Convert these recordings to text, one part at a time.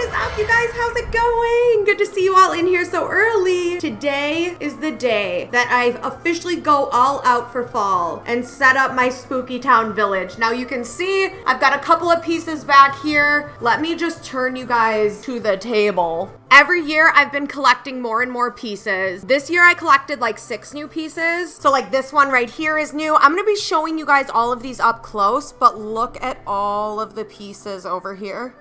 is up, you guys? How's it going? Good to see you all in here so early. Today is the day that I officially go all out for fall and set up my Spooky Town village. Now you can see I've got a couple of pieces back here. Let me just turn you guys to the table. Every year I've been collecting more and more pieces. This year I collected like 6 new pieces. So like this one right here is new. I'm gonna be showing you guys all of these up close, but look at all of the pieces over here.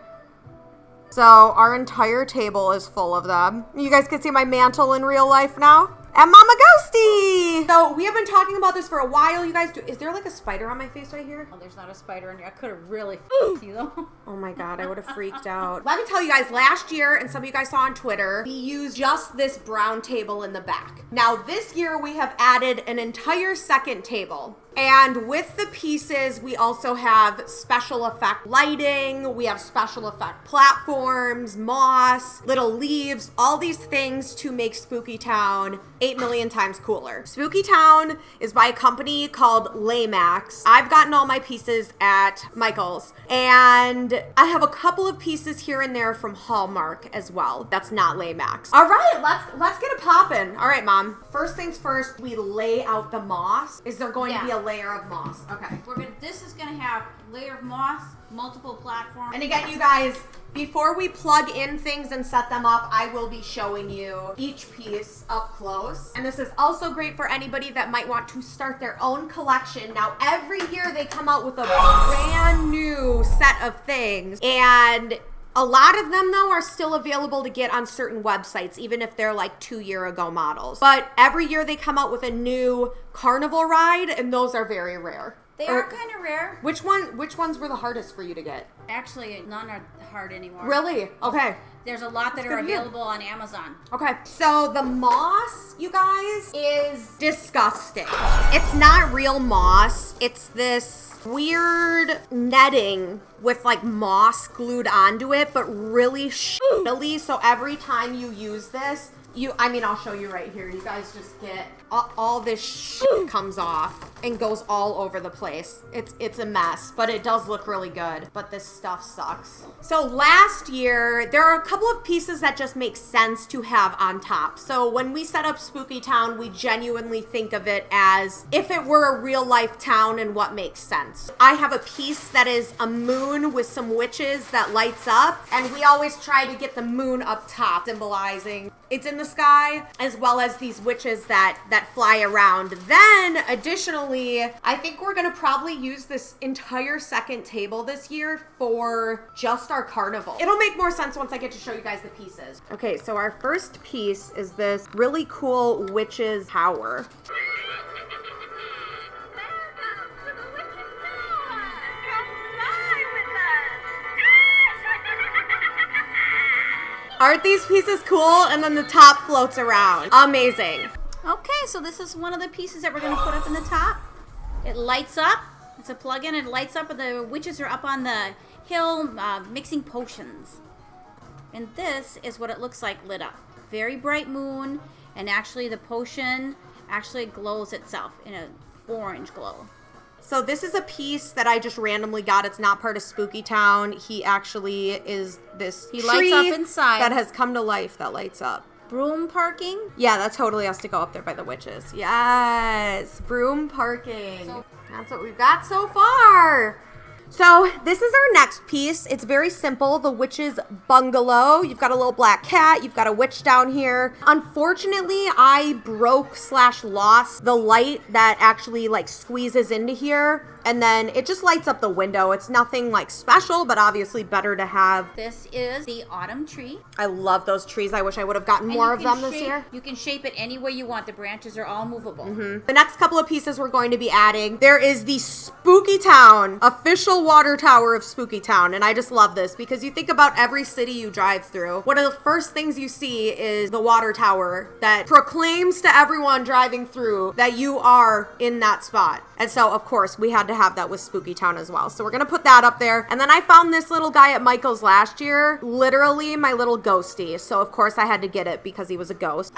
So our entire table is full of them. You guys can see my mantle in real life now. And Mama Ghosty! So we have been talking about this for a while, you guys. Is there like a spider on my face right here? Oh, there's not a spider in here. I could have really f***ed you though. Oh my God, I would have freaked out. Let me tell you guys, last year, and some of you guys saw on Twitter, we used just this brown table in the back. Now this year we have added an entire second table. And with the pieces, we also have special effect lighting, we have special effect platforms, moss, little leaves, all these things to make Spooky Town 8 million times cooler. Spooky Town is by a company called Lemax. I've gotten all my pieces at Michael's, and I have a couple of pieces here and there from Hallmark as well. That's not Lemax. All right, let's get it poppin'. All right, Mom. First things first, we lay out the moss. Is there going to be a layer of moss? Okay. This is gonna have layer of moss, multiple platforms. And again, you guys, before we plug in things and set them up, I will be showing you each piece up close. And this is also great for anybody that might want to start their own collection. Now, every year they come out with a brand new set of things, and a lot of them, though, are still available to get on certain websites, even if they're like 2-year-ago models. But every year they come out with a new carnival ride, and those are very rare. They are kind of rare. Which ones were the hardest for you to get? Actually, none are hard anymore. Really? Okay. There's a lot that are available on Amazon. Okay, so the moss, you guys, is disgusting. It's not real moss. It's this weird netting with like moss glued onto it, but really shittily. So every time you use this, I'll show you right here. You guys just get all this shit comes off and goes all over the place. It's a mess, but it does look really good. But this stuff sucks. So last year, there are a couple of pieces that just make sense to have on top. So when we set up Spooky Town, we genuinely think of it as if it were a real life town and what makes sense. I have a piece that is a moon with some witches that lights up, and we always try to get the moon up top, symbolizing it's in the sky, as well as these witches that fly around. Then, additionally, I think we're gonna probably use this entire second table this year for just our carnival. It'll make more sense once I get to show you guys the pieces. Okay, so our first piece is this really cool witch's tower. Aren't these pieces cool? And then the top floats around. Amazing. Okay, so this is one of the pieces that we're going to put up in the top. It lights up. It's a plug-in. It lights up, and the witches are up on the hill mixing potions. And this is what it looks like lit up. Very bright moon, and actually the potion actually glows itself in an orange glow. So this is a piece that I just randomly got. It's not part of Spooky Town. He actually is this tree lights up inside that has come to life that lights up. Broom parking? Yeah, that totally has to go up there by the witches. Yes, broom parking. So that's what we've got so far. So this is our next piece. It's very simple, the Witches Bungalow. You've got a little black cat, you've got a witch down here. Unfortunately, I broke/lost the light that actually like squeezes into here, and then it just lights up the window. It's nothing like special, but obviously better to have. This is the autumn tree. I love those trees. I wish I would have gotten more of them this year. You can shape it any way you want. The branches are all movable. The next couple of pieces we're going to be adding, there is the Spooky Town official water tower of Spooky Town, and I just love this because you think about every city you drive through, one of the first things you see is the water tower that proclaims to everyone driving through that you are in that spot. And so, of course, we had to have that with Spooky Town as well. So we're going to put that up there. And then I found this little guy at Michael's last year, literally my little ghosty. So, of course, I had to get it because he was a ghost.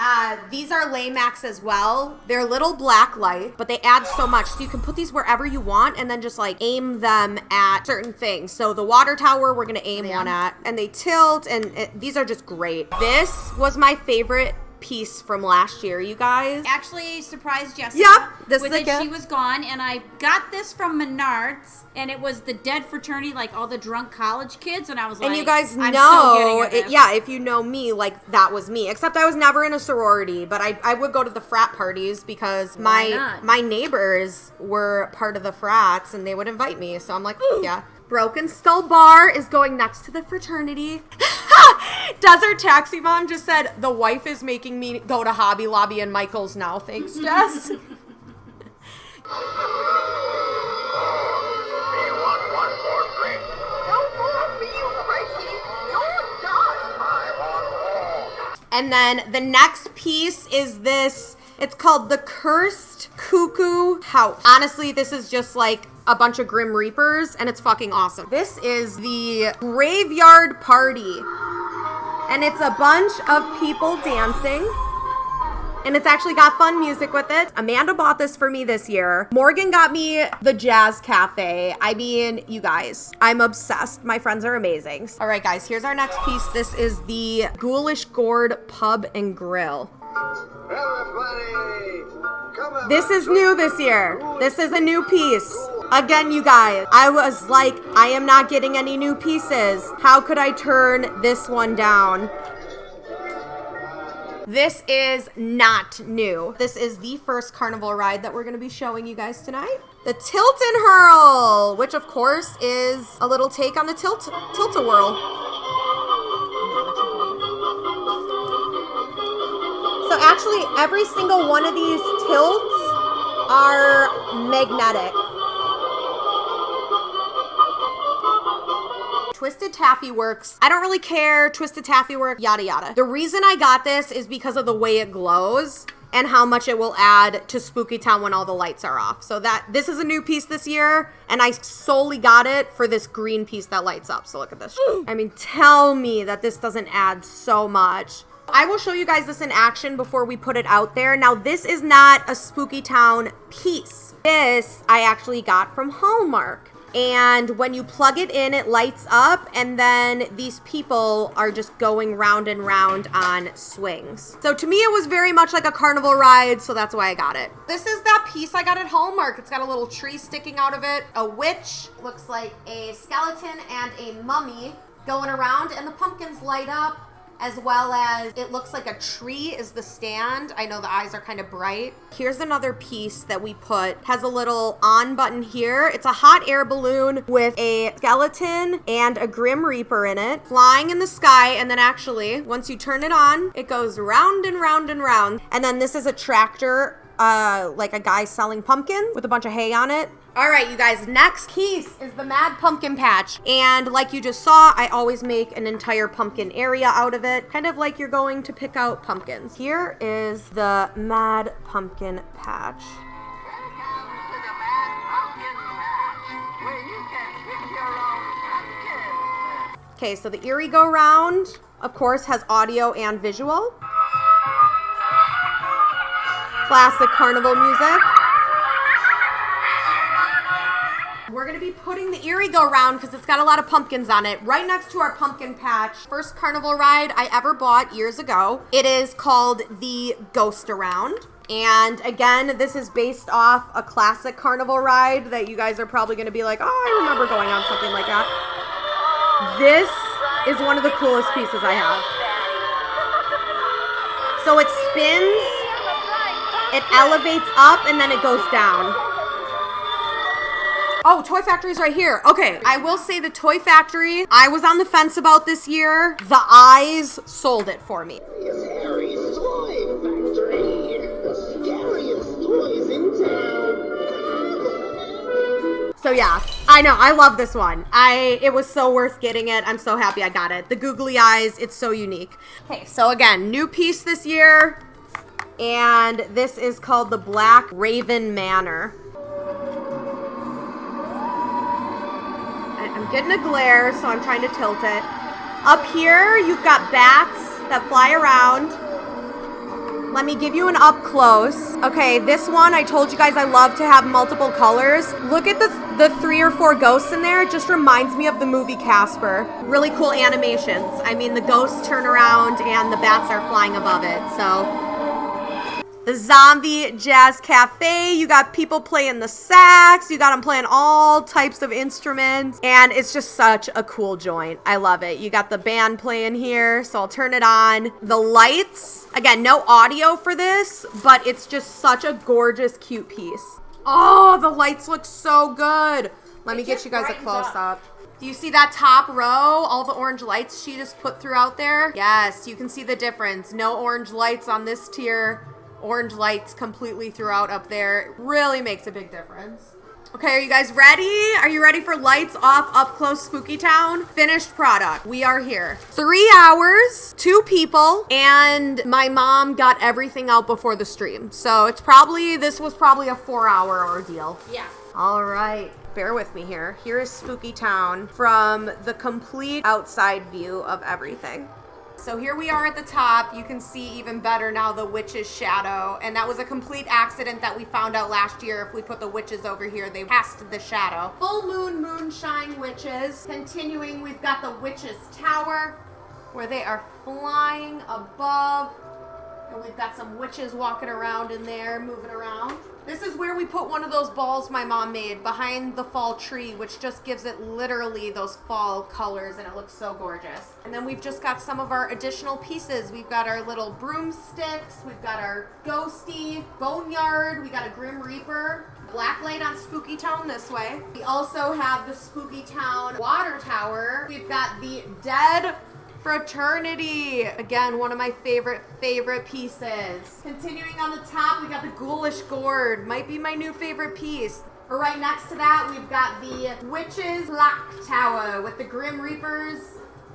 These are Lemax as well. They're little black lights, but they add so much. So you can put these wherever you want and then just like aim them at certain things. So the water tower, we're going to aim one at, and they tilt, and these are just great. This was my favorite piece from last year, you guys. Actually surprised Jessica. Yep, this with is it. She was gone, and I got this from Menards, and it was the dead fraternity, like all the drunk college kids, and I was like, and you guys I'm know, so getting her this. yeah, if you know me, like that was me. Except I was never in a sorority, but I would go to the frat parties because my neighbors were part of the frats, and they would invite me. So I'm like, yeah. Broken Skull Bar is going next to the fraternity. Desert Taxi Mom just said, the wife is making me go to Hobby Lobby and Michael's now. Thanks, Jess. And then the next piece is this. It's called the Cursed Cuckoo House. Honestly, this is just like a bunch of Grim Reapers, and it's fucking awesome. This is the Graveyard Party, and it's a bunch of people dancing, and it's actually got fun music with it. Amanda bought this for me this year. Morgan got me the Jazz Cafe. I mean, you guys, I'm obsessed. My friends are amazing. All right, guys, here's our next piece. This is the Ghoulish Gourd Pub and Grill. This is new this year. This is a new piece. Again, you guys, I was like, I am not getting any new pieces. How could I turn this one down? This is not new. This is the first carnival ride that we're going to be showing you guys tonight. The Tilt and Hurl, which of course is a little take on the Tilt-a-Whirl. So actually, every single one of these tilts are magnetic. Twisted Taffy works. I don't really care. Twisted Taffy work, yada yada. The reason I got this is because of the way it glows and how much it will add to Spooky Town when all the lights are off. So this is a new piece this year, and I solely got it for this green piece that lights up. So look at this. I mean, tell me that this doesn't add so much. I will show you guys this in action before we put it out there. Now, this is not a Spooky Town piece. This I actually got from Hallmark. And when you plug it in, it lights up, and then these people are just going round and round on swings. So to me, it was very much like a carnival ride, so that's why I got it. This is that piece I got at Hallmark. It's got a little tree sticking out of it. A witch, looks like a skeleton and a mummy going around, and the pumpkins light up, as well as it looks like a tree is the stand. I know the eyes are kind of bright. Here's another piece that we put. Has a little on button here. It's a hot air balloon with a skeleton and a Grim Reaper in it, flying in the sky, and then actually, once you turn it on, it goes round and round and round. And then this is a tractor, like a guy selling pumpkins with a bunch of hay on it. All right, you guys, next piece is the Mad Pumpkin Patch. And like you just saw, I always make an entire pumpkin area out of it, kind of like you're going to pick out pumpkins. Here is the Mad Pumpkin Patch. Welcome to the Mad Pumpkin Patch, where you can pick your own pumpkin. Okay, so the Erie Go Round, of course, has audio and visual. Classic carnival music. We're going to be putting the Erie Go Round because it's got a lot of pumpkins on it right next to our pumpkin patch. First carnival ride I ever bought years ago. It is called the Ghost Around. And again, this is based off a classic carnival ride that you guys are probably going to be like, oh, I remember going on something like that. This is one of the coolest pieces I have. So it spins, it elevates up, and then it goes down. Oh, Toy Factory's right here. Okay, I will say the Toy Factory, I was on the fence about this year. The eyes sold it for me. It's Harry's Toy Factory, the scariest toys in town. So yeah, I know, I love this one. It was so worth getting it. I'm so happy I got it. The googly eyes, it's so unique. Okay, so again, new piece this year, and this is called the Black Raven Manor. I'm getting a glare, so I'm trying to tilt it. Up here, you've got bats that fly around. Let me give you an up close. Okay, this one, I told you guys I love to have multiple colors. Look at the 3 or 4 ghosts in there. It just reminds me of the movie Casper. Really cool animations. I mean, the ghosts turn around and the bats are flying above it, so. The Zombie Jazz Cafe, you got people playing the sax, you got them playing all types of instruments, and it's just such a cool joint. I love it. You got the band playing here, so I'll turn it on. The lights, again, no audio for this, but it's just such a gorgeous, cute piece. Oh, the lights look so good. Let me get you guys a close-up. Do you see that top row? All the orange lights she just put throughout there? Yes, you can see the difference. No orange lights on this tier. Orange lights completely throughout up there. It really makes a big difference. Okay, are you guys ready? Are you ready for lights off up close Spooky Town? Finished product. We are here. 3 hours, 2 people, and my mom got everything out before the stream. So this was probably a 4-hour ordeal. Yeah. All right. Bear with me here. Here is Spooky Town from the complete outside view of everything. So here we are at the top. You can see even better now the witch's shadow. And that was a complete accident that we found out last year. If we put the witches over here, they cast the shadow. Full moon, moonshine witches. Continuing, we've got the witch's tower where they are flying above. And we've got some witches walking around in there, moving around. This is where we put one of those balls my mom made behind the fall tree, which just gives it literally those fall colors, and it looks so gorgeous. And then we've just got some of our additional pieces. We've got our little broomsticks. We've got our ghosty boneyard. We got a Grim Reaper. Black light on Spooky Town this way. We also have the Spooky Town water tower. We've got the Dead Fraternity. Again, one of my favorite pieces. Continuing on the top, we got the Ghoulish Gourd. Might be my new favorite piece. Or right next to that, we've got the Witches Bungalow Tower with the Grim Reapers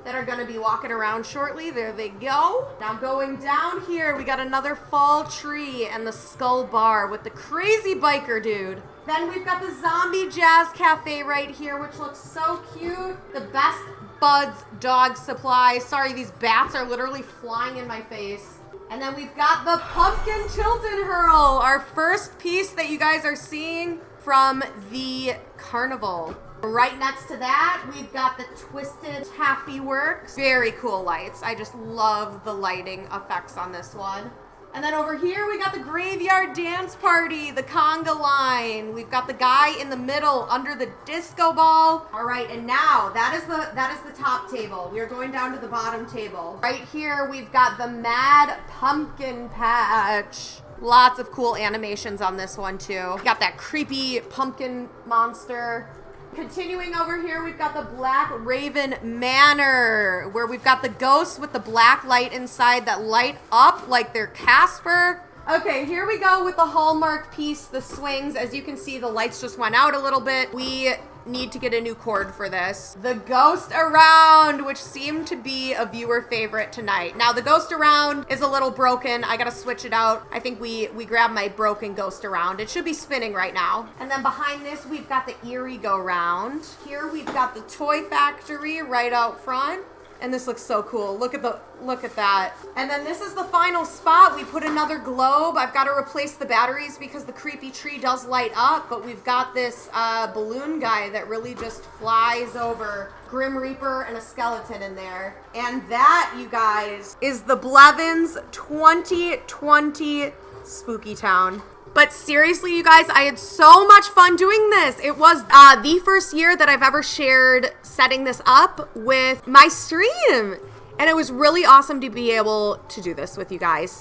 that are going to be walking around shortly. There they go. Now going down here, we got another fall tree and the Skull Bar with the crazy biker dude. Then we've got the Zombie Jazz Cafe right here, which looks so cute. The Best Buds dog supply. Sorry, these bats are literally flying in my face. And then we've got the Pumpkin Tilted Hurl, our first piece that you guys are seeing from the carnival. Right next to that, we've got the Twisted Taffy Works. Very cool lights. I just love the lighting effects on this one. And then over here, we got the Graveyard Dance Party, the conga line. We've got the guy in the middle under the disco ball. All right, and now that is the top table. We are going down to the bottom table. Right here, we've got the Mad Pumpkin Patch. Lots of cool animations on this one too. We got that creepy pumpkin monster. Continuing over here, we've got the Black Raven Manor, where we've got the ghosts with the black light inside that light up like they're Casper. Okay, here we go with the Hallmark piece, the swings. As you can see, the lights just went out a little bit. We need to get a new cord for this. The Ghost Around, which seemed to be a viewer favorite tonight. Now, the Ghost Around is a little broken. I gotta switch it out. I think we grabbed my broken Ghost Around. It should be spinning right now. And then behind this, we've got the Eerie Go Round. Here we've got the Toy Factory right out front. And this looks so cool. Look at that. And then this is the final spot. We put another globe. I've got to replace the batteries because the creepy tree does light up, but we've got this balloon guy that really just flies over. Grim Reaper and a skeleton in there. And that, you guys, is the Blevins 2020 Spooky Town. But seriously, you guys, I had so much fun doing this. It was the first year that I've ever shared setting this up with my stream. And it was really awesome to be able to do this with you guys.